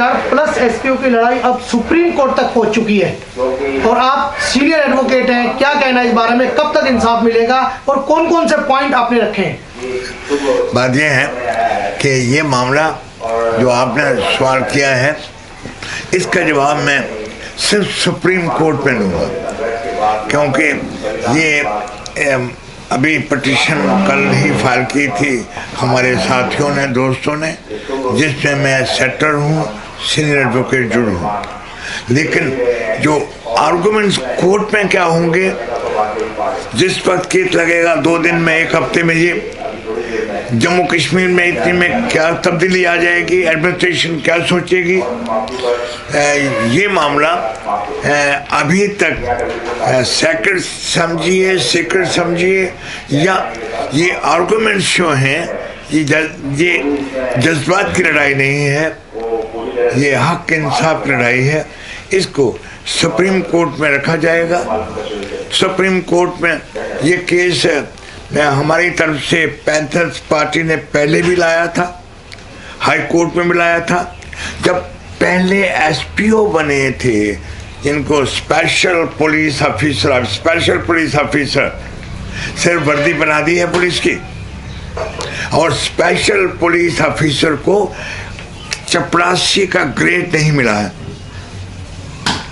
3000 plus SPO की लड़ाई अब सुप्रीम कोर्ट तक पहुंच चुकी है और आप सीनियर एडवोकेट हैं, क्या कहना है इस बारे में? कब तक इंसाफ मिलेगा और कौन कौन से पॉइंट आपने रखे हैं? बात यह है कि ये मामला जो आपने सवाल किया है, इसका जवाब मैं सिर्फ सुप्रीम कोर्ट में दूंगा, क्योंकि ये अभी पिटीशन कल ही फाइल की थी हमारे साथियों ने, दोस्तों ने, जिसमें मैं सेटर हूँ, सीनियर एडवोकेट जुड़ हूँ। लेकिन जो आर्गुमेंट्स कोर्ट में क्या होंगे, जिस वक्त केस लगेगा 2 दिन में, 1 हफ्ते में, ये जम्मू कश्मीर में इतनी में क्या तब्दीली आ जाएगी, एडमिनिस्ट्रेशन क्या सोचेगी, ये मामला अभी तक सेक्रेट समझिए, सीक्रेट समझिए, या ये आर्गुमेंट्स जो हैं, ये जज्बात की लड़ाई नहीं है, ये हक इंसाफ की लड़ाई है। इसको सुप्रीम कोर्ट में रखा जाएगा। सुप्रीम कोर्ट में ये केस हमारी तरफ से पैंथर्स पार्टी ने पहले भी लाया था, हाई कोर्ट में भी लाया था। जब पहले एसपीओ बने थे, जिनको स्पेशल पुलिस ऑफिसर सिर्फ वर्दी बना दी है पुलिस की, और स्पेशल पुलिस ऑफिसर को चपरासी का ग्रेड नहीं मिला है।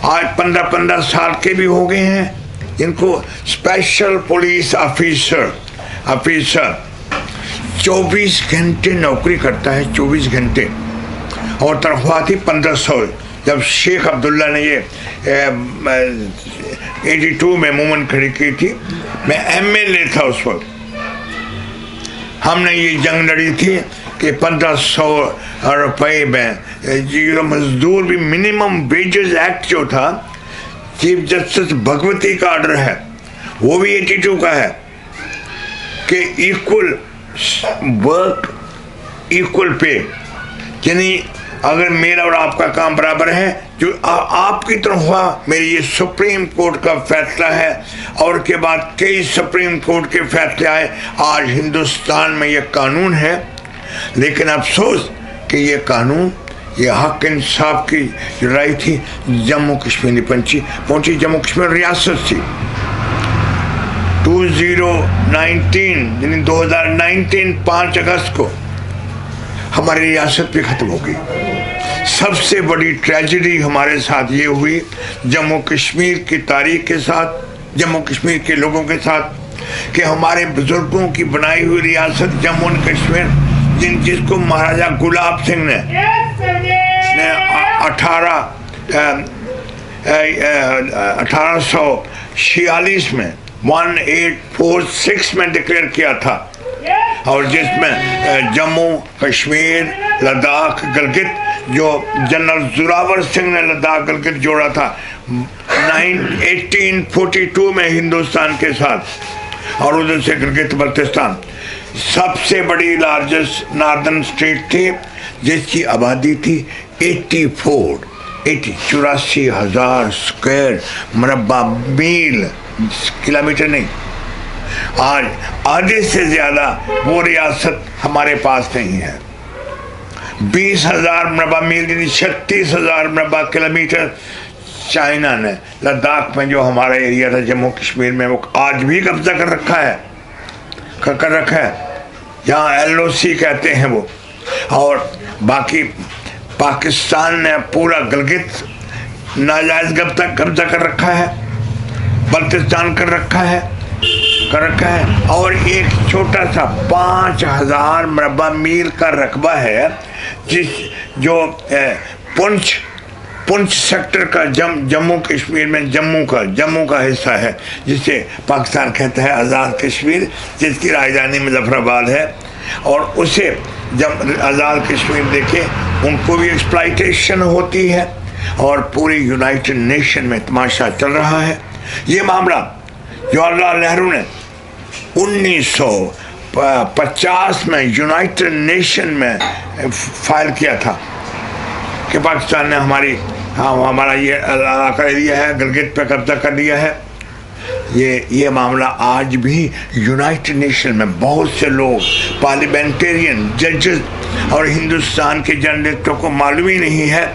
आज 15-15 साल के भी हो गए हैं, इनको स्पेशल पुलिस ऑफिसर 24 घंटे नौकरी करता है, 24 घंटे, और तनख्वाह थी 1500। जब शेख अब्दुल्ला ने ये 82 में मूवमेंट खड़ी की थी, मैं एमएलए था उस वक्त, हमने ये जंग लड़ी थी कि 1500 रुपये में जो मजदूर भी, मिनिमम वेजेस एक्ट जो था, चीफ जस्टिस भगवती का ऑर्डर है, वो भी 82 का है कि इक्वल वर्क इक्वल पे, यानी अगर मेरा और आपका काम बराबर है, जो आपकी तनख्वाह मेरी, ये सुप्रीम कोर्ट का फैसला है, और के बाद कई सुप्रीम कोर्ट के फैसले आए। आज हिंदुस्तान में ये कानून है, लेकिन अफसोस कि ये कानून, ये हक इंसाफ की लड़ाई थी, जम्मू कश्मीर पहुंची। जम्मू कश्मीर रियासत थी। 2019 5 अगस्त को हमारी रियासत भी खत्म हो गई। सबसे बड़ी ट्रेजेडी हमारे साथ ये हुई, जम्मू कश्मीर की तारीख के साथ, जम्मू कश्मीर के लोगों के साथ, कि हमारे बुजुर्गों की बनाई हुई रियासत जम्मू और कश्मीर, जिसको महाराजा गुलाब सिंह ने 1846 में 1846 में डिक्लेयर किया था, और जिसमें जम्मू कश्मीर, लद्दाख, गिलगित, जो जनरल जोरावर सिंह ने लद्दाख गिलगित जोड़ा था 1842 में हिंदुस्तान के साथ, और उधर से गिलगित बल्तिस्तान सबसे बड़ी लार्जेस्ट नॉर्दर्न स्टेट थी, जिसकी आबादी थी 84,000 स्क्वायर मरबा मील, किलोमीटर नहीं। आज आधे से ज्यादा वो रियासत हमारे पास नहीं है। 20,000 मरबा मील यानी 36,000 मरबा किलोमीटर चाइना ने लद्दाख में, जो हमारा एरिया था जम्मू कश्मीर में, वो आज भी कब्जा कर रखा है, जहाँ LOC कहते हैं वो। और बाकी पाकिस्तान ने पूरा गिलगित नाजायज कब्जा कर रखा है, बल्तिस्तान कर रखा है, और एक छोटा सा 5,000 मरबा मील का रकबा है, जो पुंछ सेक्टर का जम्मू कश्मीर में जम्मू का हिस्सा है, जिसे पाकिस्तान कहता है आज़ाद कश्मीर, जिसकी राजधानी मुजफ्फराबाद है। और उसे जब आज़ाद कश्मीर देखे, उनको भी एक्सप्लॉइटेशन होती है, और पूरी यूनाइटेड नेशन में तमाशा चल रहा है। ये मामला जवाहरलाल नेहरू ने 1950 में यूनाइटेड नेशन में फाइल किया था कि पाकिस्तान ने हमारा ये इलाका एरिया है, गिलगित पे कब्जा कर लिया है। ये मामला आज भी यूनाइटेड नेशन में बहुत से लोग, पार्लियामेंटेरियन, जजेस और हिंदुस्तान के जर्नलिस्टों को मालूम ही नहीं है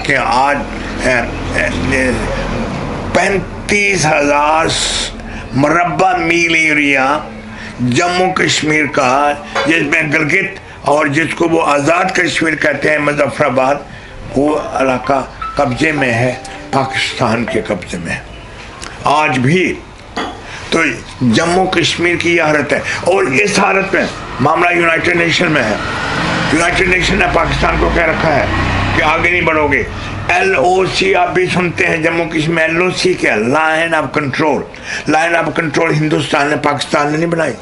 कि आज 35,000 मरबा मील एरिया जम्मू कश्मीर का, जिसमें गिलगित और जिसको वो आज़ाद कश्मीर कहते हैं, मुजफ्फराबाद, वो इलाका कब्जे में है, पाकिस्तान के कब्जे में आज भी। तो जम्मू कश्मीर की यह हालत है और इस हालत में मामला यूनाइटेड नेशन में है। यूनाइटेड नेशन ने पाकिस्तान को कह रखा है कि आगे नहीं बढ़ोगे। LOC आप भी सुनते हैं, जम्मू कश्मीर LOC क्या, line of control. Line of control Hindustan ने, पाकिस्तान ने नहीं बनाई,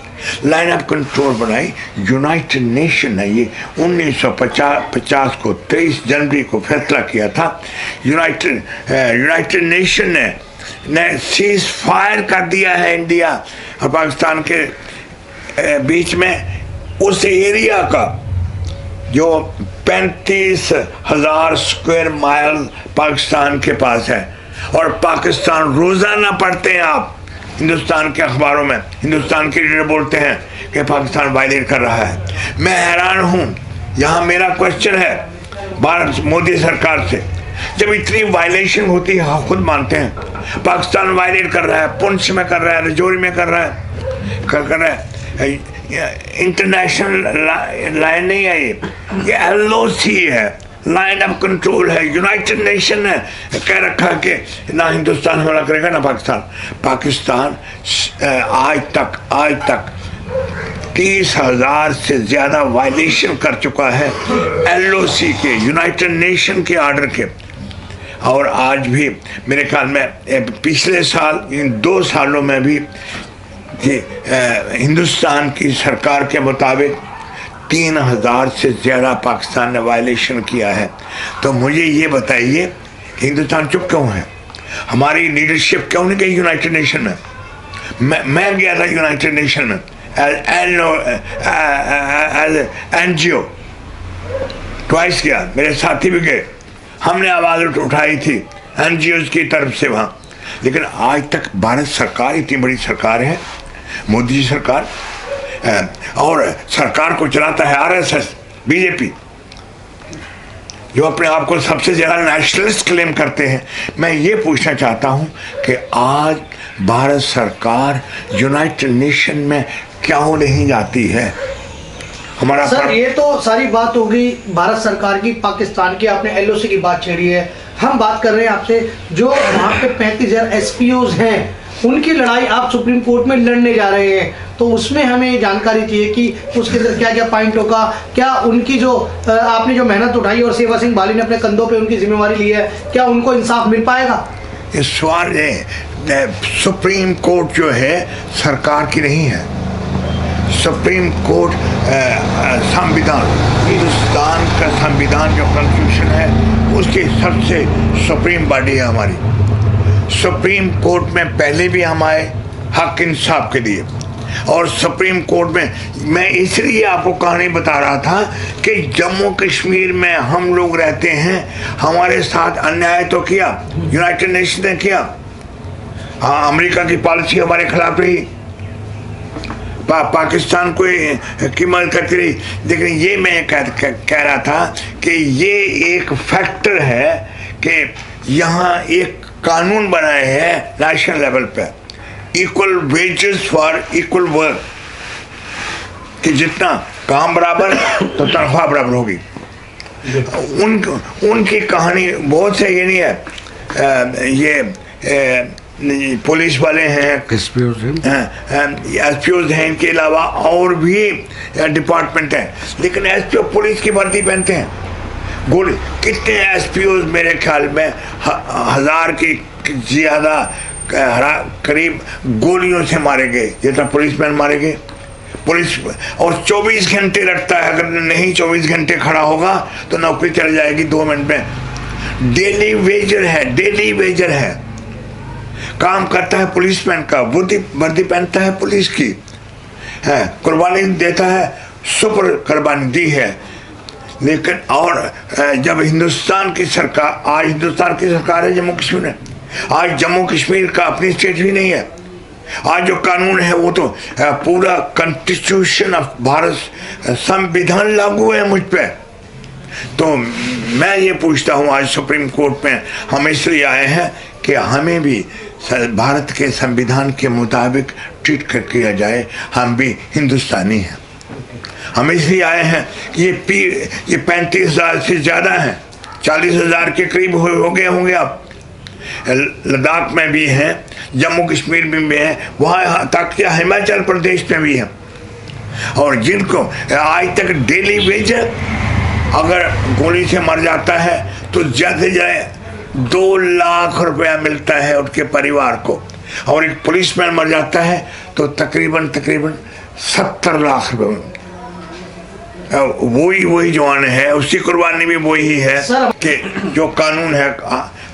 लाइन ऑफ कंट्रोल बनाई यूनाइटेड नेशन ने। ये 1950 को 23 जनवरी को फैसला किया था। यूनाइटेड नेशन ने सीज फायर कर दिया है इंडिया और पाकिस्तान के बीच में उस एरिया का जो 35,000 स्क्वायर माइल पाकिस्तान के पास है। और पाकिस्तान रोजाना पढ़ते हैं आप हिंदुस्तान के अखबारों में, हिंदुस्तान के लीडर बोलते हैं कि पाकिस्तान वायलेट कर रहा है। मैं हैरान हूं, यहाँ मेरा क्वेश्चन है भारत मोदी सरकार से, जब इतनी वायलेशन होती है, हाँ खुद मानते हैं पाकिस्तान वायलेट कर रहा है, पुंछ में कर रहा है, रजौरी में कर रहा है, इंटरनेशनल लाइन नहीं है, ये LOC है, लाइन ऑफ कंट्रोल है। यूनाइटेड नेशन ने कह रखा कि ना हिंदुस्तान हमला करेगा ना पाकिस्तान आज तक 30,000 से ज़्यादा वायलेशन कर चुका है LOC के, यूनाइटेड नेशन के आर्डर के। और आज भी मेरे ख्याल में पिछले साल, इन 2 सालों में भी हिंदुस्तान की सरकार के मुताबिक 3,000 से ज़्यादा पाकिस्तान ने वायलेशन किया है। तो मुझे ये बताइए कि हिंदुस्तान चुप क्यों है? हमारी लीडरशिप क्यों नहीं गई यूनाइटेड नेशन में? मैं गया था यूनाइटेड नेशन में NGO, ट्वाइस गया, मेरे साथी भी गए, हमने आवाज़ उठाई थी NGOs की तरफ से वहाँ। लेकिन आज तक भारत सरकार, इतनी बड़ी सरकार है, मोदी जी सरकार, और सरकार को चलाता है RSS, BJP, जो अपने आप को सबसे ज़्यादा नेशनलिस्ट क्लेम करते हैं। मैं ये पूछना चाहता हूँ कि आज भारत सरकार यूनाइटेड नेशन में क्यों नहीं जाती है? हमारा सर ये तो सारी बात हो गई भारत सरकार की, पाकिस्तान की, आपने LOC की बात छेड़ी है। हम बात कर रहे हैं आपसे जो वहाँ पे 35,000 SPOs हैं, उनकी लड़ाई आप सुप्रीम कोर्ट में लड़ने जा रहे हैं, तो उसमें हमें जानकारी चाहिए कि उसके अंदर क्या क्या पॉइंट होगा, क्या उनकी जो आपने जो मेहनत उठाई और सेवा सिंह बाली ने अपने कंधों पे उनकी जिम्मेवारी ली है, क्या उनको इंसाफ मिल पाएगा? इस सवाल है, सुप्रीम कोर्ट जो है सरकार की नहीं है। सुप्रीम कोर्ट संविधान, हिंदुस्तान का संविधान जो कॉन्स्टिट्यूशन है, उसकी सबसे सुप्रीम बॉडी है हमारी। सुप्रीम कोर्ट में पहले भी हम आए हक इंसाफ के लिए, और सुप्रीम कोर्ट में मैं इसलिए आपको कहानी बता रहा था कि जम्मू कश्मीर में हम लोग रहते हैं, हमारे साथ अन्याय तो किया, यूनाइटेड नेशन ने किया। हाँ, अमेरिका की पॉलिसी हमारे खिलाफ रही, पाकिस्तान को की मदद करती रही। लेकिन ये मैं कह रहा था कि ये एक फैक्टर है कि यहाँ एक कानून बनाए हैं नेशनल लेवल पे, equal wages for equal work, कि जितना काम बराबर तो तनख्वाह बराबर होगी। उनकी कहानी बहुत से ये नहीं है, ये पुलिस वाले हैं, SPOs हैं, इनके अलावा और भी डिपार्टमेंट हैं, लेकिन SPO पुलिस की वर्दी पहनते हैं। गोली कितने SPOs मेरे ख्याल में 1,000 की ज़्यादा करीब गोलियों से मारे गए, जितना पुलिसमैन मारे गए। पुलिस और 24 घंटे लगता है, अगर नहीं 24 घंटे खड़ा होगा तो नौकरी चली जाएगी 2 मिनट में। डेली वेजर है, काम करता है पुलिसमैन का, वर्दी पहनता है पुलिस की, है कुर्बानी देता है, सुपर कुर्बानी दी है। लेकिन और जब हिंदुस्तान की सरकार, आज हिंदुस्तान की सरकार है जम्मू कश्मीर में, आज जम्मू कश्मीर का अपनी स्टेट भी नहीं है, आज जो कानून है वो तो पूरा कॉन्स्टिट्यूशन ऑफ भारत, संविधान लागू है मुझ पे। तो मैं ये पूछता हूँ, आज सुप्रीम कोर्ट में हम इसलिए आए हैं कि हमें भी भारत के संविधान के मुताबिक ट्रीट किया जाए, हम भी हिंदुस्तानी हैं। हम इसलिए आए हैं कि ये 35,000 से ज़्यादा हैं, 40,000 के करीब हो गए होंगे आप। लद्दाख में भी हैं, जम्मू कश्मीर में भी हैं, वहाँ तक या हिमाचल प्रदेश में भी हैं। और जिनको आज तक डेली वेज अगर गोली से मर जाता है तो ज़्यादा से ज़्यादा 2 लाख रुपया मिलता है उनके परिवार को, और एक पुलिसमैन मर जाता है तो तकरीबन 70 लाख रुपये। वही जवान है, उसकी कुर्बानी भी वही है कि जो कानून है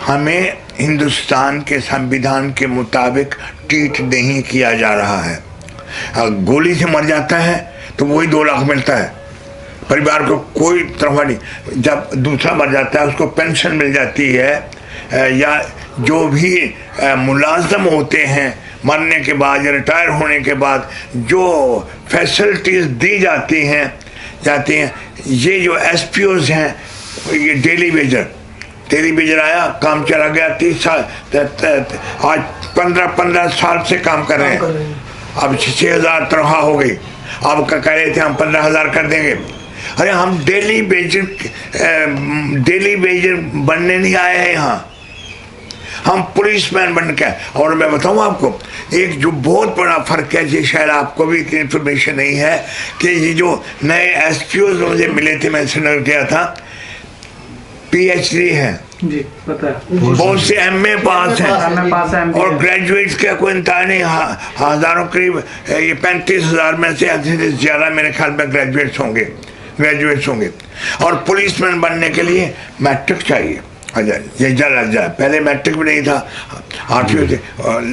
हमें हिंदुस्तान के संविधान के मुताबिक ट्रीट नहीं किया जा रहा है। गोली से मर जाता है तो वही 2 लाख मिलता है, परिवार को कोई तरफा नहीं। जब दूसरा मर जाता है उसको पेंशन मिल जाती है, या जो भी मुलाजम होते हैं मरने के बाद या रिटायर होने के बाद जो फैसिलिटीज़ दी जाती हैं ये जो एसपीओज हैं, ये डेली वेजर आया, काम चला गया, 30 साल, आज 15 साल से काम कर रहे हैं। अब 6,000 तनख्वाह हो गई, अब कह रहे थे हम 15,000 कर देंगे। अरे हम डेली वेजर बनने नहीं आए हैं यहाँ, हम पुलिसमैन बन के। और मैं बताऊँ आपको एक जो बहुत बड़ा फ़र्क है, ये शायद आपको भी इतनी इन्फॉर्मेशन नहीं है कि ये जो नए एसपीओज मुझे मिले थे, मैं श्रीनगर गया था, PhD है जी, पता है, बहुत से MA पास हैं, और ग्रेजुएट्स का कोई इंतहा नहीं। हज़ारों करीब ये 35,000 में से अधिक से ज़्यादा मेरे ख्याल में ग्रेजुएट्स होंगे। और पुलिसमैन बनने के लिए मैट्रिक चाहिए, ये लग जाए, पहले मैट्रिक भी नहीं था, 8वीं से।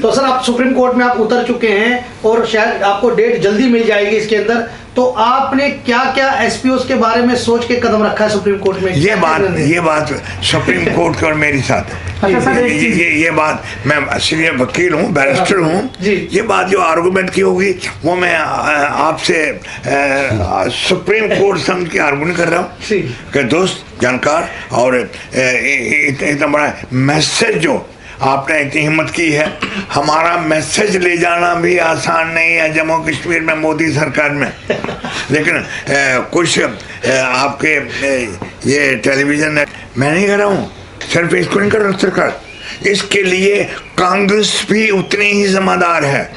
तो सर आप सुप्रीम कोर्ट में आप उतर चुके हैं और शायद आपको डेट जल्दी मिल जाएगी इसके अंदर, तो आपने क्या क्या एसपीओ के बारे में सोच के कदम रखा है सुप्रीम कोर्ट में? ये बात सुप्रीम कोर्ट की और मेरी साथ है। ये बात, मैं सीनियर वकील हूँ, बैरिस्टर हूँ, ये बात जो आर्गूमेंट की होगी वो मैं आपसे सुप्रीम कोर्ट समझ के आर्गूमेंट कर रहा हूँ कि दोस्त जानकार, और इतना बड़ा मैसेज जो आपने इतनी हिम्मत की है, हमारा मैसेज ले जाना भी आसान नहीं है जम्मू कश्मीर में मोदी सरकार में। लेकिन कुछ आपके ये टेलीविज़न मैं नहीं कर रहा हूँ, सिर्फ इसको नहीं कर रहा सरकार, इसके लिए कांग्रेस भी उतनी ही जिम्मेदार है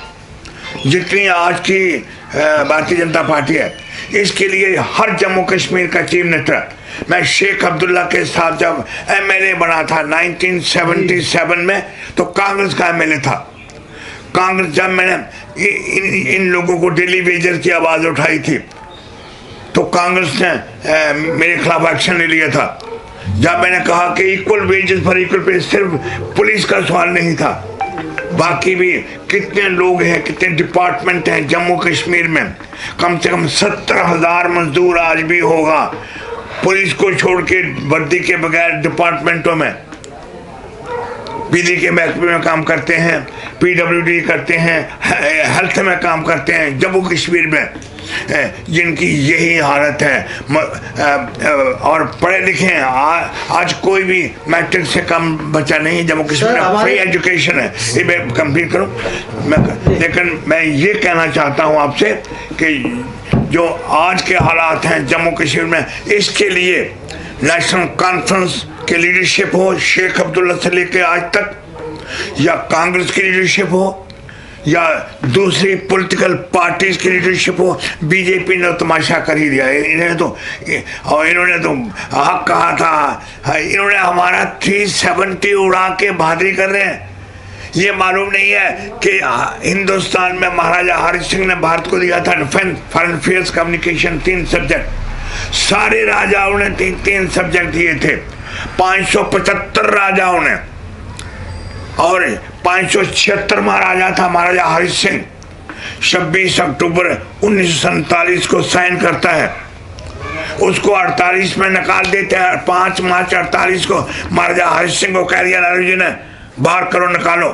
जितनी आज की भारतीय जनता पार्टी है। इसके लिए हर जम्मू कश्मीर का चीफ मिनिस्टर, मैं शेख अब्दुल्ला के साथ जब MLA बना था 1977 में, तो कांग्रेस का MLA था। कांग्रेस, जब मैंने इन लोगों को डेली वेजर की आवाज़ उठाई थी तो कांग्रेस ने मेरे खिलाफ एक्शन ले लिया था। जब मैंने कहा कि equal wages for equal pay, सिर्फ पुलिस का सवाल नहीं था, बाकी भी कितने लोग हैं, कितने डिपार्टमेंट हैं जम्मू कश्मीर में, कम से कम 70,000 मजदूर आज भी होगा पुलिस को छोड़ के वर्दी के बगैर डिपार्टमेंटों में, बिजली के महकमे में काम करते हैं, PWD करते हैं, हेल्थ में काम करते हैं जम्मू कश्मीर में, जिनकी यही हालत है। और पढ़े लिखे हैं, आज कोई भी मैट्रिक से कम बच्चा नहीं है जम्मू कश्मीर में, फ्री एजुकेशन है। ये मैं कंप्लीट करूँ, लेकिन मैं ये कहना चाहता हूँ आपसे कि जो आज के हालात हैं जम्मू कश्मीर में, इसके लिए नेशनल कॉन्फ्रेंस की लीडरशिप हो, शेख अब्दुल्ला से लेके आज तक, या कांग्रेस की लीडरशिप हो, या दूसरी पॉलिटिकल पार्टीज की लीडरशिप हो, बीजेपी ने तमाशा कर ही दिया। इन्होंने तो हक कहा था, इन्होंने हमारा 370 उड़ा के बहादुरी कर रहे हैं। ये मालूम नहीं है कि हिंदुस्तान में महाराजा हरि सिंह ने भारत को दिया था defence, foreign affairs, communication, 3 subject. सारे राजाओं ने 3 सब्जेक्ट दिए थे, 575 राजाओं ने, और 576वां राजा था महाराजा हरि सिंह। 26 अक्टूबर 1947 को साइन करता है, उसको 48 में निकाल देते हैं। 5 मार्च 48 को महाराजा हरि सिंह को कह दिया नेहरू जी ने, बाहर करो, निकालो।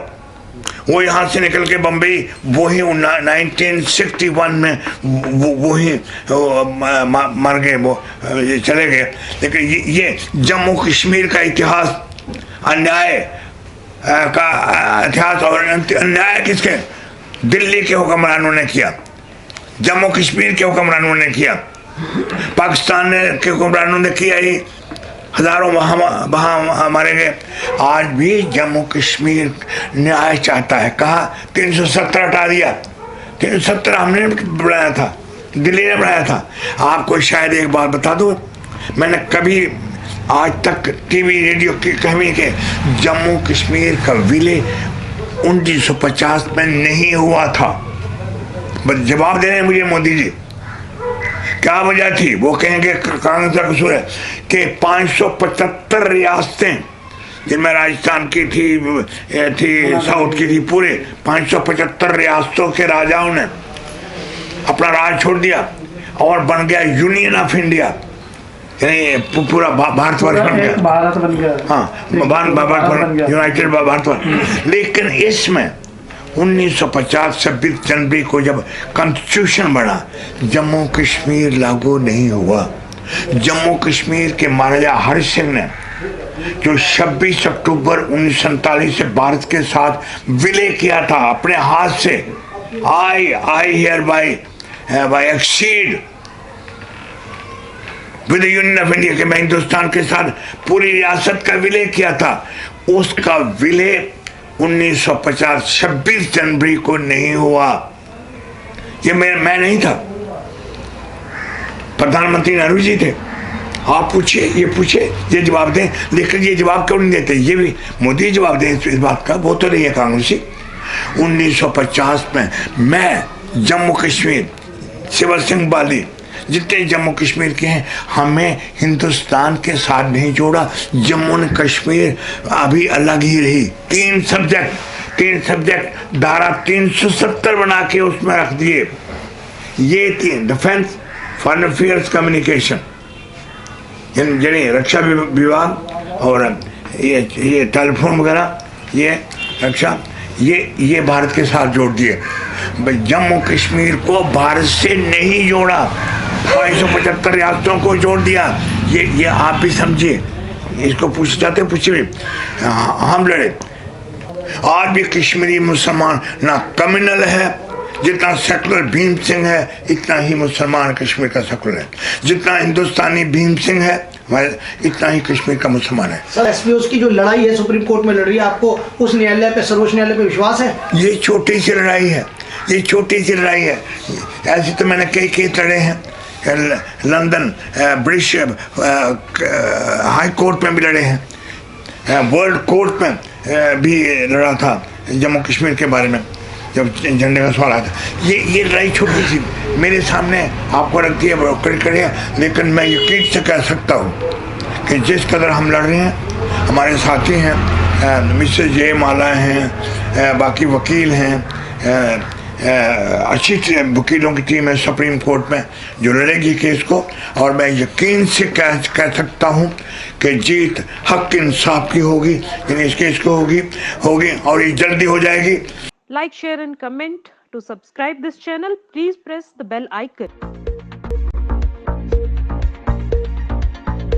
वो यहाँ से निकल के बम्बई वही 1961 में वही मर गए, वो चले गए। लेकिन ये जम्मू कश्मीर का इतिहास, अन्याय का इतिहास, और अन्याय किसके? दिल्ली के हुक्मरानों ने किया, जम्मू कश्मीर के हुक्मरानों ने किया, पाकिस्तान के हुक्मरानों ने किया ही, हजारों वहाँ मारे गए। आज भी जम्मू कश्मीर न्याय चाहता है। कहा 370 हटा दिया, 370 हमने बढ़ाया था, दिल्ली ने बढ़ाया था। आपको शायद एक बात बता दूं, मैंने कभी आज तक टीवी रेडियो की कहीं के जम्मू कश्मीर का विलय 1950 में नहीं हुआ था। बस जवाब दे रहे हैं मुझे मोदी जी, क्या वजह थी? वो कहेंगे कांग्रेस का कसूर है कि 575 रियासतें, जिनमें राजस्थान की थी साउथ की थी, पूरे 575 रियासतों के राजाओं ने अपना राज छोड़ दिया और बन गया यूनियन ऑफ इंडिया, यानी पूरा भारतवर्ष बन गया, भारत बन गया। हाँ, भारत, यूनाइटेड भारतवर्ष। लेकिन इसमें 1950 26 जनवरी को जब कॉन्स्टिट्यूशन बना, जम्मू कश्मीर लागू नहीं हुआ। जम्मू कश्मीर के महाराजा हरि सिंह ने जो 26 अक्टूबर 1947 से भारत के साथ विलय किया था अपने हाथ से, I hear bye exceed with union of India, के मैं हिंदुस्तान के साथ पूरी रियासत का विलय किया था, उसका विलय 1950 26 जनवरी को नहीं हुआ। ये मैं नहीं था, प्रधानमंत्री नेहरू जी थे। आप पूछिए, ये पूछिए, ये जवाब दें। लेकिन ये जवाब क्यों नहीं देते? ये भी मोदी जवाब दें इस बात का, वो तो नहीं है कांग्रेसी। 1950 में मैं जम्मू कश्मीर, शिवर सिंह बाली, जितने जम्मू कश्मीर के हैं, हमें हिंदुस्तान के साथ नहीं जोड़ा। जम्मू ने कश्मीर अभी अलग ही रही। 3 सब्जेक्ट धारा 370 बना के उसमें रख दिए। ये 3 डिफेंस, फॉरेन अफेयर्स, कम्युनिकेशन, यानी रक्षा विभाग और ये टेलीफोन वगैरह, ये रक्षा, ये भारत के साथ जोड़ दिए। जम्मू कश्मीर को भारत से नहीं जोड़ा, 575 रियासतों को जोड़ दिया। ये आप भी समझिए। इसको पूछ जाते, पूछिए, हम लड़े। आज भी कश्मीरी मुसलमान ना कम्युनल है, जितना सेकुलर भीम सिंह है इतना ही मुसलमान कश्मीर का सेकुलर है। जितना हिंदुस्तानी भीम सिंह है इतना ही कश्मीर का मुसलमान है। सर, एसपीओस की जो लड़ाई है सुप्रीम कोर्ट में लड़ रही है, आपको उस न्यायालय पे, सर्वोच्च न्यायालय पे विश्वास है? ये छोटी सी लड़ाई है, ये छोटी सी लड़ाई है। ऐसे तो मैंने कई केस लड़े हैं, लंदन ब्रिटिश हाई कोर्ट में भी लड़े हैं, वर्ल्ड कोर्ट में भी लड़ा था जम्मू कश्मीर के बारे में, जब झंडे का सवाल आया था। ये लड़ाई छोटी सी मेरे सामने आपको लगती है कड़े, लेकिन मैं यकीन से कह सकता हूँ कि जिस कदर हम लड़ रहे हैं, हमारे साथी हैं, मिस्टर जय माला हैं, बाकी वकील हैं, अच्छी वकीलों की टीम है सुप्रीम कोर्ट में जो लड़ेगी केस को, और मैं यकीन से कह सकता हूँ कि जीत हक इंसाफ की होगी, यानी इस केस को होगी और ये जल्दी हो जाएगी। Like, share and comment. To subscribe this channel, please press the bell icon.